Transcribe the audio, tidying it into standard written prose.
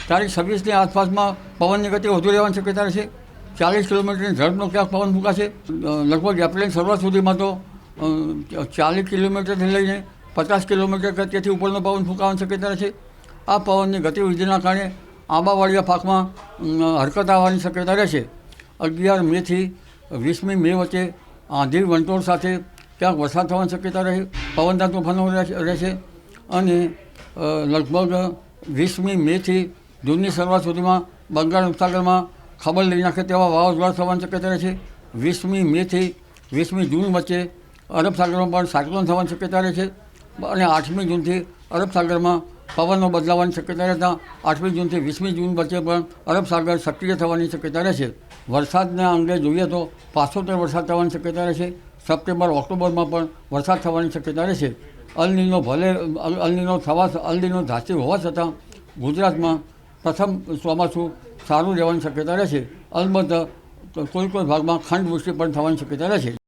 તારીખ 26ની આસપાસમાં પવનની ગતિ વધુ રહેવાની શક્યતા રહેશે. 40 કિલોમીટરની ઝડપનો ક્યાંક પવન ફૂંકાશે. લગભગ એપ્રિલ શરૂઆત સુધીમાં તો 40 કિલોમીટરથી લઈને 50 કિલોમીટર ગતિથી ઉપરનો પવન ફૂંકાવાની શક્યતા રહેશે. આ પવનની ગતિવિધિના કારણે આંબાવાડિયા પાકમાં હરકત આવવાની શક્યતા રહેશે. 11 મેથી 20મી મે વચ્ચે આંધી વંટોળ સાથે ક્યાંક વરસાદ થવાની શક્યતા રહે, પવનના તોફાનો રહેશે. અને લગભગ 20મી મેથી જૂનની શરૂઆત સુધીમાં બંગાળ ઉપસાગરમાં ખબર લઈ નાખે તેવા વાવાઝોડા થવાની શક્યતા રહેશે. 20મી મેથી 20મી જૂન વચ્ચે અરબ સાગરમાં પણ સાયક્લોન થવાની શક્યતા રહેશે. અને 8મી જૂનથી અરબ સાગરમાં પવનનો બદલાવાની શક્યતા રહેતા 8મી જૂનથી 20મી જૂન વચ્ચે પણ અરબ સાગર સક્રિય થવાની શક્યતા રહેશે. વરસાદના અંગે જોઈએ તો 75 વરસાદ થવાની શક્યતા રહેશે. સપ્ટેમ્બર ઓક્ટોબરમાં પણ વરસાદ થવાની શક્યતા રહેશે. અલનીનો ધાસ્તી હોવા છતાં ગુજરાતમાં પ્રથમ ચોમાસું સારું રહેવાની શક્યતા રહેશે. અલબત્ત કોઈ ભાગમાં ખંડવૃષ્ટિ પણ થવાની શક્યતા રહેશે.